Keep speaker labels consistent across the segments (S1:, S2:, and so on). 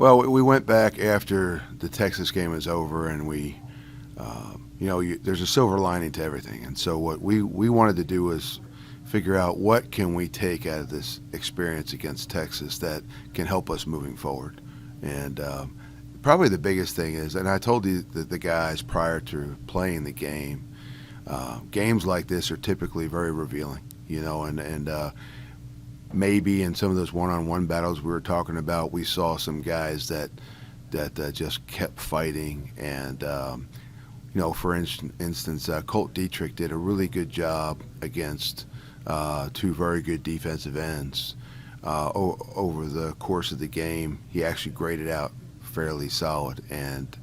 S1: Well, we went back after the Texas game was over, and there's a silver lining to everything. And so what we wanted to do was figure out what can we take out of this experience against Texas that can help us moving forward. And probably the biggest thing is, and I told the guys prior to playing the game, games like this are typically very revealing, and maybe in some of those one-on-one battles we were talking about, we saw some guys that just kept fighting. And for instance, Colt Dietrich did a really good job against two very good defensive ends. Over the course of the game, he actually graded out fairly solid, and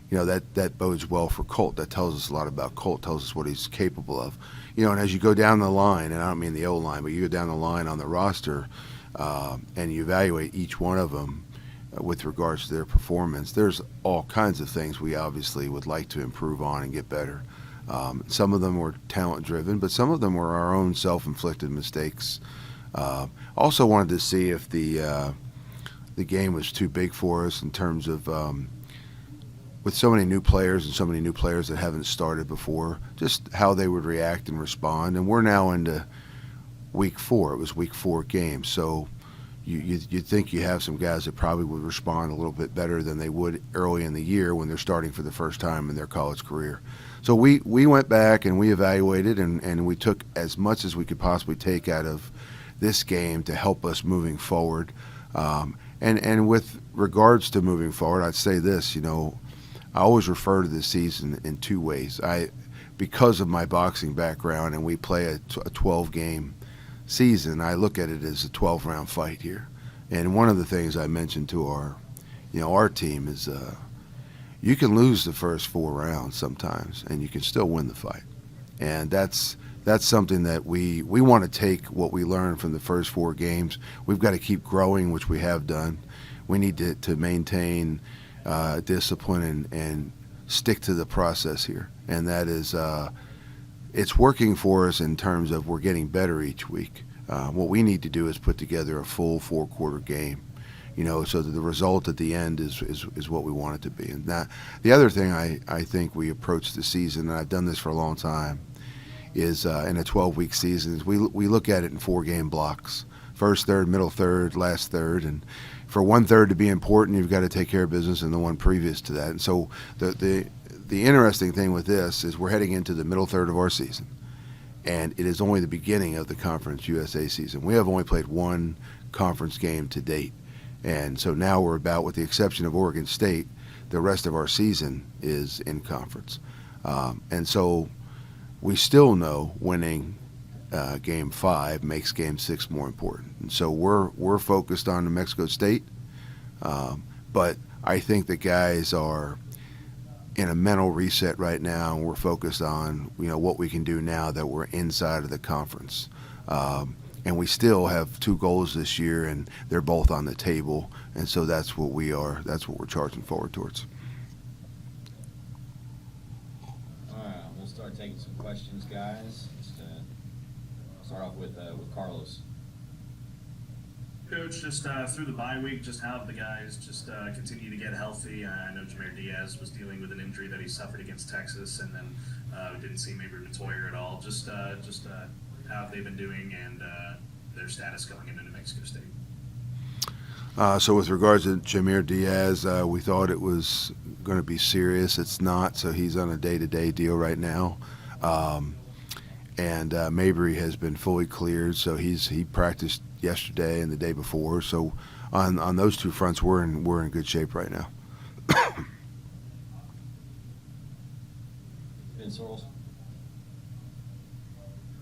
S1: that bodes well for Colt. That tells us a lot about Colt, tells us what he's capable of. And as you go down the line, and I don't mean the O-line, but you go down the line on the roster, and you evaluate each one of them with regards to their performance, there's all kinds of things we obviously would like to improve on and get better. Some of them were talent-driven, but some of them were our own self-inflicted mistakes. Also wanted to see if the game was too big for us in terms of with so many new players and so many new players that haven't started before, just how they would react and respond. And we're now into week 4. It was week 4 game, so you'd think you have some guys that probably would respond a little bit better than they would early in the year when they're starting for the first time in their college career. So we went back and we evaluated, and we took as much as we could possibly take out of this game to help us moving forward. And with regards to moving forward, I'd say this, I always refer to this season in two ways. Because of my boxing background, and we play a 12-game season, I look at it as a 12-round fight here. And one of the things I mentioned to our team is you can lose the first 4 rounds sometimes, and you can still win the fight. And that's something that we want to take what we learned from the first 4 games. We've got to keep growing, which we have done. We need to maintain discipline and stick to the process here. And that is, it's working for us in terms of we're getting better each week. What we need to do is put together a full 4-quarter game, so that the result at the end is what we want it to be. And that, the other thing I think we approach the season, and I've done this for a long time, is in a 12-week season, is we look at it in 4-game blocks: first third, middle third, last third. And for one third to be important, you've got to take care of business in the one previous to that. And so the interesting thing with this is we're heading into the middle third of our season, and it is only the beginning of the Conference USA season. We have only played 1 conference game to date, and so now we're about, with the exception of Oregon State, the rest of our season is in conference. And so we still know winning Game 5 makes Game 6 more important. And so we're focused on New Mexico State, but I think the guys are in a mental reset right now, and we're focused on what we can do now that we're inside of the conference. And we still have 2 goals this year, and they're both on the table. And so that's what we're charging forward towards.
S2: We'll start taking some questions, guys. Just start off with Carlos.
S3: Coach, just through the bye week, just how have the guys just continue to get healthy? I know Jameer Diaz was dealing with an injury that he suffered against Texas, and then we didn't see Mabry Matoyer at all. Just how have they been doing, and their status going into New Mexico State?
S1: So with regards to Jameer Diaz, we thought it was going to be serious. It's not, so he's on a day-to-day deal right now. And Mabry has been fully cleared, so he practiced yesterday and the day before. So on those 2 fronts, we're in good shape right now.
S2: Vince Earls.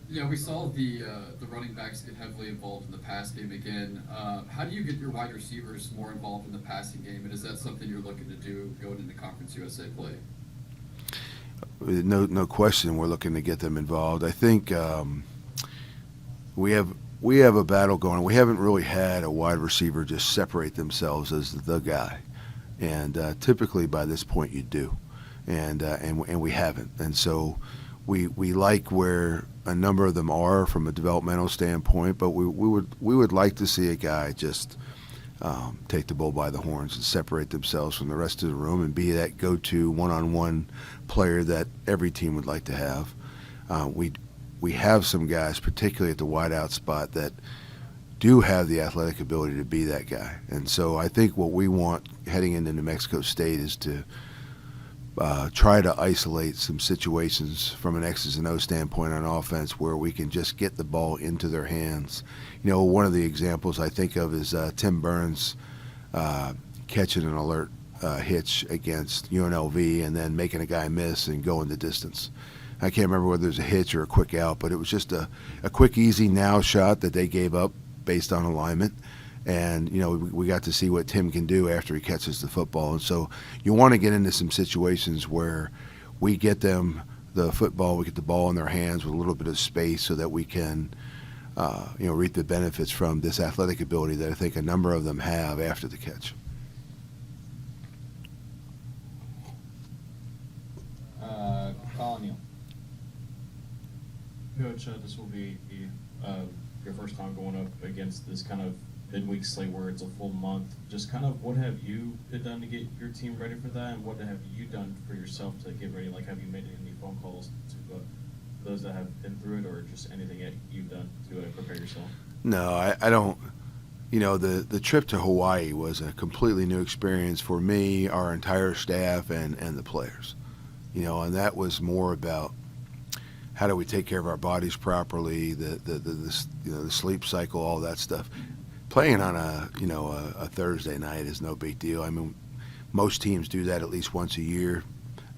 S4: Yeah, we saw the running backs get heavily involved in the pass game again. How do you get your wide receivers more involved in the passing game, and is that something you're looking to do going into Conference USA play?
S1: No question, we're looking to get them involved. I think we have a battle going. We haven't really had a wide receiver just separate themselves as the guy, and typically by this point you do, and we haven't. And so we like where a number of them are from a developmental standpoint, but we would like to see a guy just take the bull by the horns and separate themselves from the rest of the room and be that go-to one-on-one player that every team would like to have. We have some guys, particularly at the wideout spot, that do have the athletic ability to be that guy. And so I think what we want heading into New Mexico State is to try to isolate some situations from an X's and O standpoint on offense where we can just get the ball into their hands. You know, one of the examples I think of is Tim Burns catching an alert hitch against UNLV and then making a guy miss and going the distance. I can't remember whether it was a hitch or a quick out, but it was just a quick, easy now shot that they gave up based on alignment. And, you know, we got to see what Tim can do after he catches the football. And so you want to get into some situations where we get them the football, we get the ball in their hands with a little bit of space so that we can, reap the benefits from this athletic ability that I think a number of them have after the catch.
S2: Colin,
S5: Coach, this will be your first time going up against this kind of midweek slate where it's a full month. Just kind of what have you done to get your team ready for that, and what have you done for yourself to get ready? Like, have you made any phone calls to those that have been through it, or just anything that you've done to prepare yourself?
S1: No, I don't. You know, the trip to Hawaii was a completely new experience for me, our entire staff, and the players. You know, and that was more about how do we take care of our bodies properly, the sleep cycle, all that stuff. Playing on a Thursday night is no big deal. I mean, most teams do that at least once a year.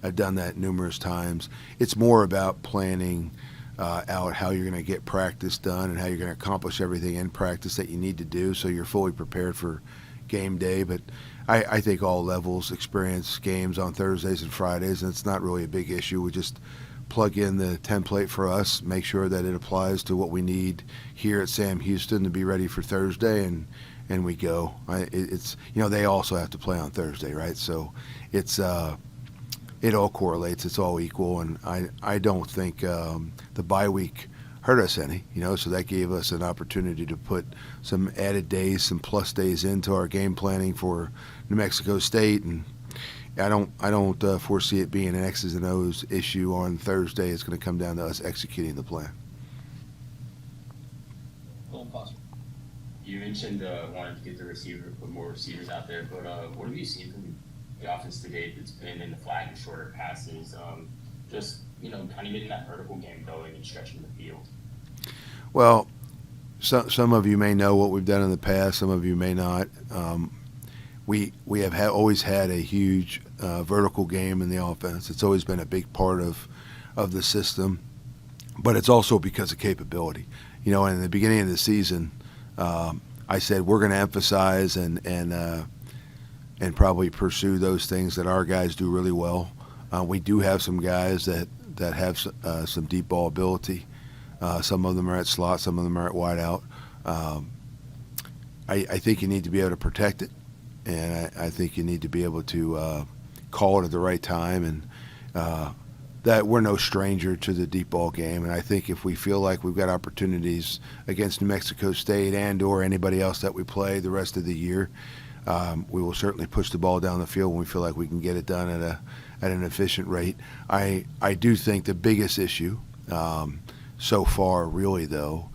S1: I've done that numerous times. It's more about planning out how you're going to get practice done and how you're going to accomplish everything in practice that you need to do so you're fully prepared for game day. But I think all levels experience games on Thursdays and Fridays, and it's not really a big issue. We just plug in the template for us, make sure that it applies to what we need here at Sam Houston to be ready for Thursday, and we go. It's they also have to play on Thursday, right? So it's it all correlates. It's all equal, and I don't think the bye week hurt us any. So that gave us an opportunity to put some added days, some plus days into our game planning for New Mexico State, and I don't foresee it being an X's and O's issue on Thursday. It's going to come down to us executing the plan.
S6: You mentioned wanting to get put more receivers out there, but what have you seen from the offense to date that's been in the flat and shorter passes? Kind of getting that vertical game going and stretching the field.
S1: Well, some of you may know what we've done in the past. Some of you may not. We have always had a huge vertical game in the offense. It's always been a big part of the system, but it's also because of capability. In the beginning of the season, I said we're going to emphasize and probably pursue those things that our guys do really well. We do have some guys that have some deep ball ability. Some of them are at slot, some of them are at wide out. I think you need to be able to protect it. And I think you need to be able to call it at the right time, and that we're no stranger to the deep ball game. And I think if we feel like we've got opportunities against New Mexico State and or anybody else that we play the rest of the year, we will certainly push the ball down the field when we feel like we can get it done at an efficient rate. I do think the biggest issue so far, really, though,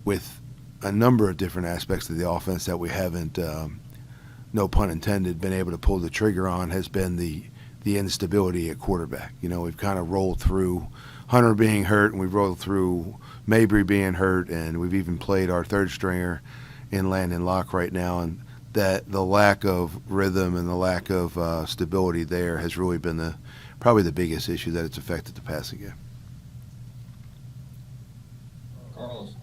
S1: with a number of different aspects of the offense that we haven't no pun intended, been able to pull the trigger on has been the instability at quarterback. We've kind of rolled through Hunter being hurt, and we've rolled through Mabry being hurt, and we've even played our third stringer in Landon Locke right now, and that the lack of rhythm and the lack of stability there has really been probably the biggest issue that it's affected the passing game.
S2: Carlos.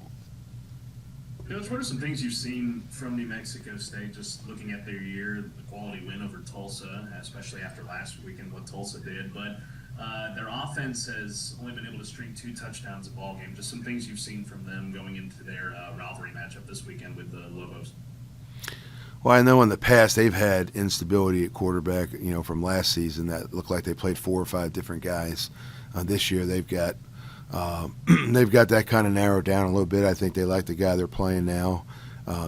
S3: Coach, what are some things you've seen from New Mexico State, just looking at their year, the quality win over Tulsa, especially after last weekend, what Tulsa did, but their offense has only been able to string 2 touchdowns a ball game. Just some things you've seen from them going into their rivalry matchup this weekend with the Lobos.
S1: Well, I know in the past they've had instability at quarterback, from last season that looked like they played 4 or 5 different guys. This year they've got that kind of narrowed down a little bit. I think they like the guy they're playing now.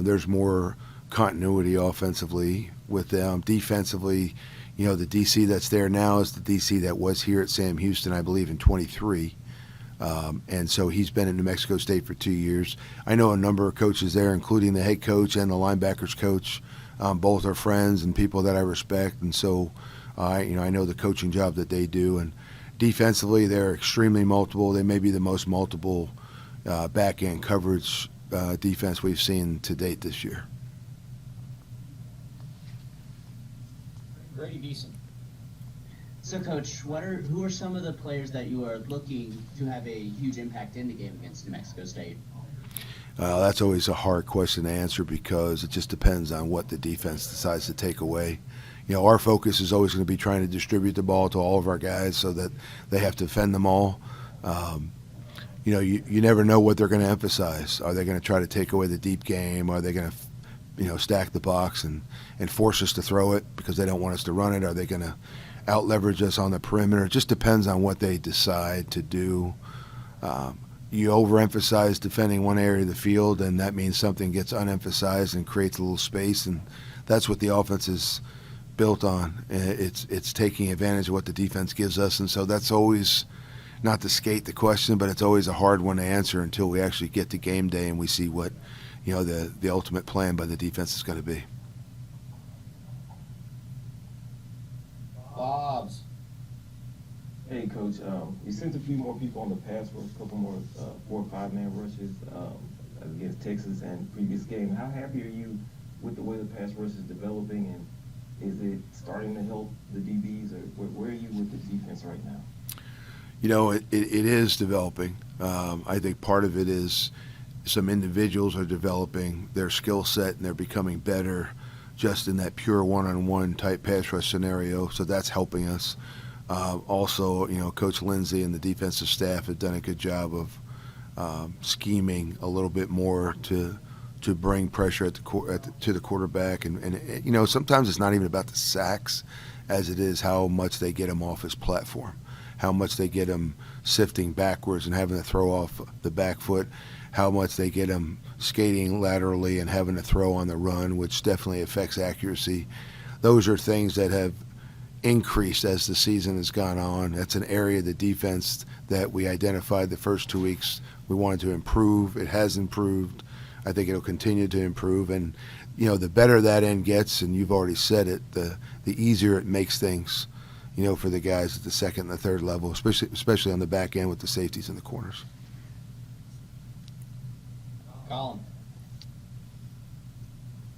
S1: There's more continuity offensively with them. Defensively, the DC that's there now is the DC that was here at Sam Houston, I believe, in 23. And so he's been at New Mexico State for 2 years. I know a number of coaches there, including the head coach and the linebackers coach. Both are friends and people that I respect, and so I know the coaching job that they do. And defensively, they're extremely multiple. They may be the most multiple back end coverage defense we've seen to date this year.
S2: Grady Beeson.
S7: So, Coach, who are some of the players that you are looking to have a huge impact in the game against New Mexico State?
S1: That's always a hard question to answer because it just depends on what the defense decides to take away. Our focus is always going to be trying to distribute the ball to all of our guys so that they have to defend them all. You never know what they're going to emphasize. Are they going to try to take away the deep game? Are they going to, stack the box and force us to throw it because they don't want us to run it? Are they going to out-leverage us on the perimeter? It just depends on what they decide to do. You overemphasize defending one area of the field, and that means something gets unemphasized and creates a little space, and that's what the offense is built on. It's taking advantage of what the defense gives us, and so that's always, not to skate the question, but it's always a hard one to answer until we actually get to game day and we see what the ultimate plan by the defense is going to be.
S2: Bobs.
S8: Hey, Coach. You sent a few more people on the pass rush, a couple more 4 or 5 man rushes against Texas and previous game. How happy are you with the way the pass rush is developing, and is it starting to help the DBs, or where are you with the defense right now?
S1: It is developing. I think part of it is some individuals are developing their skill set and they're becoming better just in that pure one-on-one type pass rush scenario, so that's helping us. Also, Coach Lindsey and the defensive staff have done a good job of scheming a little bit more to bring pressure to the quarterback, and sometimes it's not even about the sacks as it is how much they get him off his platform, how much they get him sifting backwards and having to throw off the back foot, how much they get him skating laterally and having to throw on the run, which definitely affects accuracy. Those are things that have increased as the season has gone on. That's an area of the defense that we identified the first 2 weeks we wanted to improve. It has improved. I think it'll continue to improve. And, the better that end gets, and you've already said it, the easier it makes things, for the guys at the second and the third level, especially on the back end with the safeties and the corners.
S2: Colin.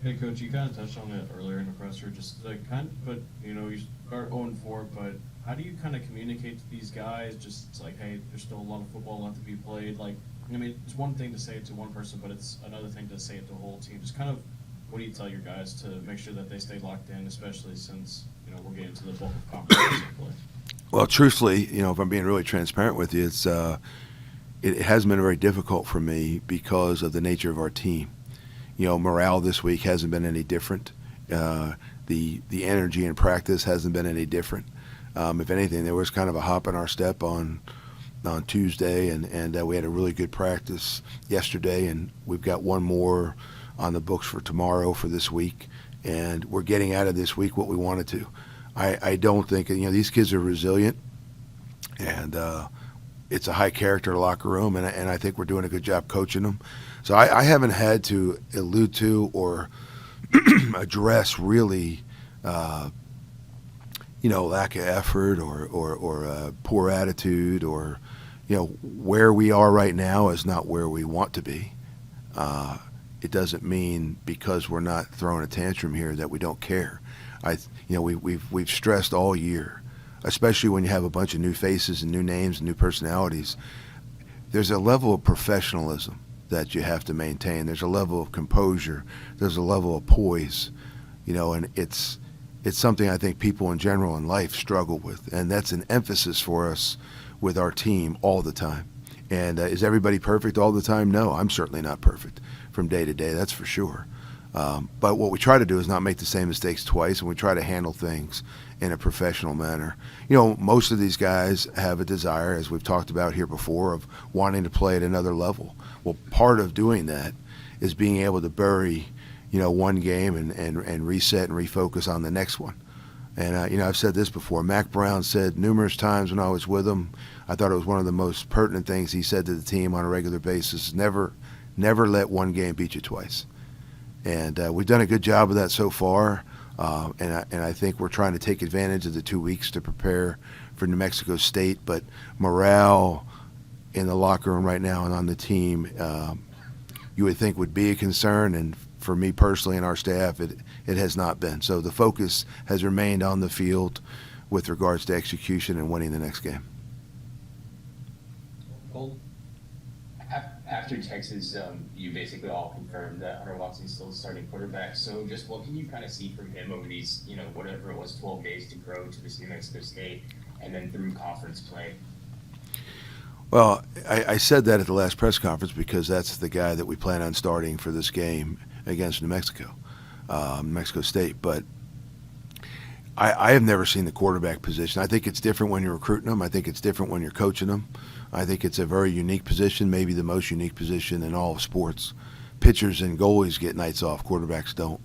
S5: Hey, Coach, you kind of touched on it earlier in the presser, just but you start 0-4, but how do you kind of communicate to these guys, just like, hey, there's still a lot of football left to be played? Like, it's one thing to say it to one person, but it's another thing to say it to the whole team. Just kind of, what do you tell your guys to make sure that they stay locked in, especially since, we're getting to the bulk of conference play?
S1: Well, truthfully, if I'm being really transparent with you, it has been very difficult for me because of the nature of our team. Morale this week hasn't been any different. The energy in practice hasn't been any different. If anything, there was kind of a hop in our step on Tuesday, and we had a really good practice yesterday, and we've got one more on the books for tomorrow for this week, and we're getting out of this week what we wanted to. I don't think, these kids are resilient, and it's a high character locker room, and I think we're doing a good job coaching them. So I haven't had to allude to or address really, lack of effort or poor attitude or, where we are right now is not where we want to be. It doesn't mean because we're not throwing a tantrum here that we don't care. We've stressed all year, especially when you have a bunch of new faces and new names and new personalities. There's a level of professionalism that you have to maintain. There's a level of composure. There's a level of poise, and it's something I think people in general in life struggle with, and that's an emphasis for us with our team all the time. And is everybody perfect all the time? No, I'm certainly not perfect from day to day, that's for sure. But what we try to do is not make the same mistakes twice, and we try to handle things in a professional manner. Most of these guys have a desire, as we've talked about here before, of wanting to play at another level. Well, part of doing that is being able to bury, one game and reset and refocus on the next one. And, I've said this before. Mac Brown said numerous times when I was with him, I thought it was one of the most pertinent things he said to the team on a regular basis: never let one game beat you twice. And we've done a good job of that so far. And I think we're trying to take advantage of the 2 weeks to prepare for New Mexico State. But morale in the locker room right now and on the team, you would think would be a concern. And for me personally and our staff, it has not been. So the focus has remained on the field with regards to execution and winning the next game.
S2: Cole?
S6: After Texas, you basically all confirmed that Hunter Watson's still the starting quarterback. So just what can you kind of see from him over these, whatever it was, 12 days to grow to this New Mexico State and then through conference play?
S1: Well, I said that at the last press conference because that's the guy that we plan on starting for this game against New Mexico State. But I have never seen the quarterback position. I think it's different when you're recruiting them. I think it's different when you're coaching them. I think it's a very unique position, maybe the most unique position in all of sports. Pitchers and goalies get nights off, quarterbacks don't.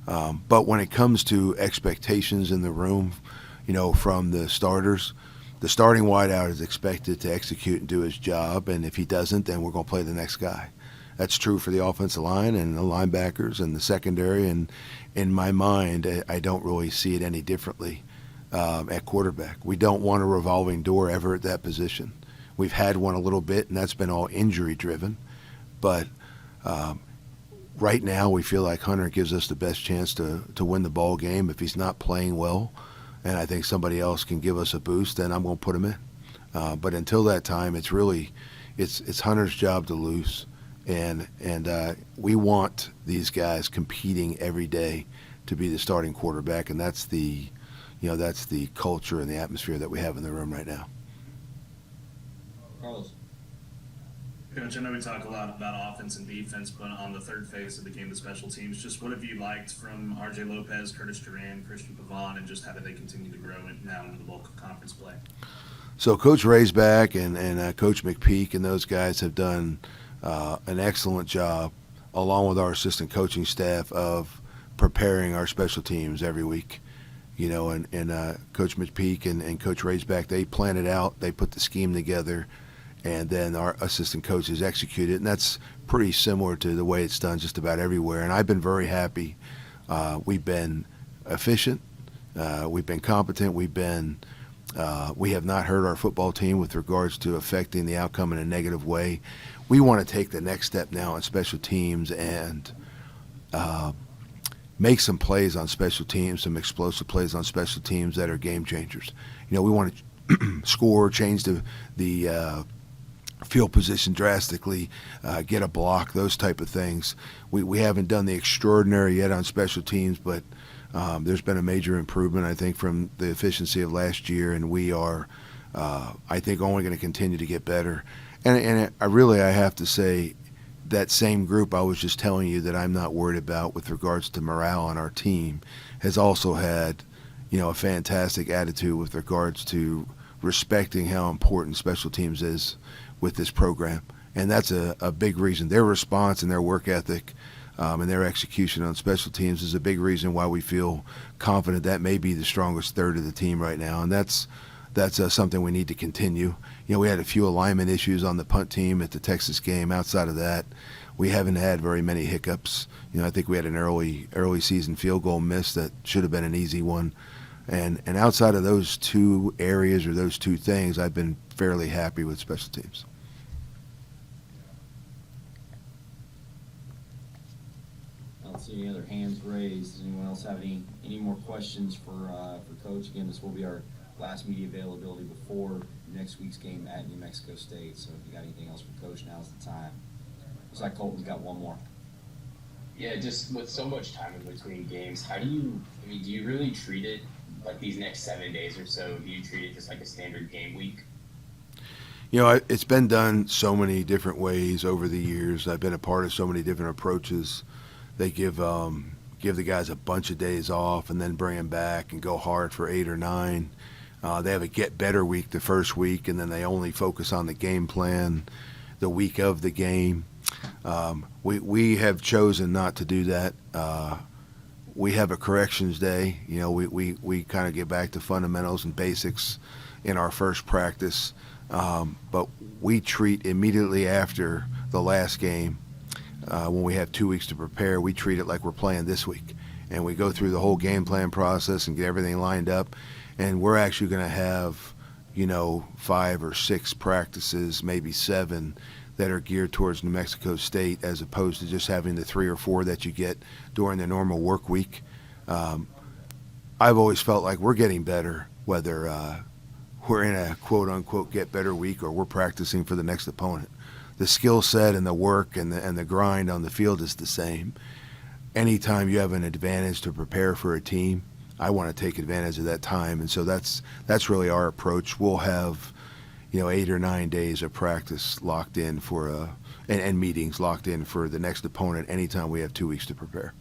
S1: But when it comes to expectations in the room, from the starters, the starting wideout is expected to execute and do his job, and if he doesn't, then we're going to play the next guy. That's true for the offensive line and the linebackers and the secondary, and in my mind, I don't really see it any differently at quarterback. We don't want a revolving door ever at that position. We've had one a little bit, and that's been all injury-driven. But right now, we feel like Hunter gives us the best chance to win the ball game. If he's not playing well, and I think somebody else can give us a boost, then I'm going to put him in. But until that time, it's Hunter's job to lose, and we want these guys competing every day to be the starting quarterback, and that's the culture and the atmosphere that we have in the room right now.
S2: Carlos?
S3: Coach, I know we talk a lot about offense and defense, but on the third phase of the game, the special teams, just what have you liked from R.J. Lopez, Curtis Duran, Christian Pavon, and just how do they continue to grow now into the bulk of conference play?
S1: So Coach Ray's back, and Coach McPeak and those guys have done an excellent job, along with our assistant coaching staff, of preparing our special teams every week. And Coach McPeak and Coach Ray's back, they planned it out, they put the scheme together, and then our assistant coaches execute it, and that's pretty similar to the way it's done just about everywhere. And I've been very happy. We've been efficient, we've been competent, we have not hurt our football team with regards to affecting the outcome in a negative way. We want to take the next step now on special teams and make some plays on special teams, some explosive plays on special teams that are game changers. We want to score, change the field position drastically, get a block, those type of things. We haven't done the extraordinary yet on special teams, but there's been a major improvement, I think, from the efficiency of last year, and we are, I think, only going to continue to get better. And I have to say, that same group I was just telling you that I'm not worried about with regards to morale on our team has also had, a fantastic attitude with regards to respecting how important special teams is with this program. And that's a big reason. Their response and their work ethic and their execution on special teams is a big reason why we feel confident that may be the strongest third of the team right now. And that's something we need to continue. We had a few alignment issues on the punt team at the Texas game. Outside of that, we haven't had very many hiccups. I think we had an early season field goal miss that should have been an easy one. And outside of those two areas or those two things, I've been fairly happy with special teams.
S2: I don't see any other hands raised. Does anyone else have any more questions for Coach? Again, this will be our last media availability before next week's game at New Mexico State. So if you got anything else for Coach, now's the time. Looks like Colton's got one more.
S6: Yeah, just with so much time in between games, do you really treat it like these next 7 days or so? Do you treat it just like a standard game week?
S1: It's been done so many different ways over the years. I've been a part of so many different approaches. They give the guys a bunch of days off and then bring them back and go hard for 8 or 9. They have a get better week the first week, and then they only focus on the game plan the week of the game. We have chosen not to do that. We have a corrections day. You know, we kind of get back to fundamentals and basics in our first practice. But we treat immediately after the last game, when we have 2 weeks to prepare, we treat it like we're playing this week. And we go through the whole game plan process and get everything lined up. And we're actually going to have, 5 or 6 practices, maybe 7, that are geared towards New Mexico State, as opposed to just having the 3 or 4 that you get during the normal work week. I've always felt like we're getting better, whether we're in a quote-unquote get better week or we're practicing for the next opponent. The skill set and the work and the grind on the field is the same. Anytime you have an advantage to prepare for a team, I want to take advantage of that time. And so that's really our approach. We'll have 8 or 9 days of practice locked in and meetings locked in for the next opponent anytime we have 2 weeks to prepare.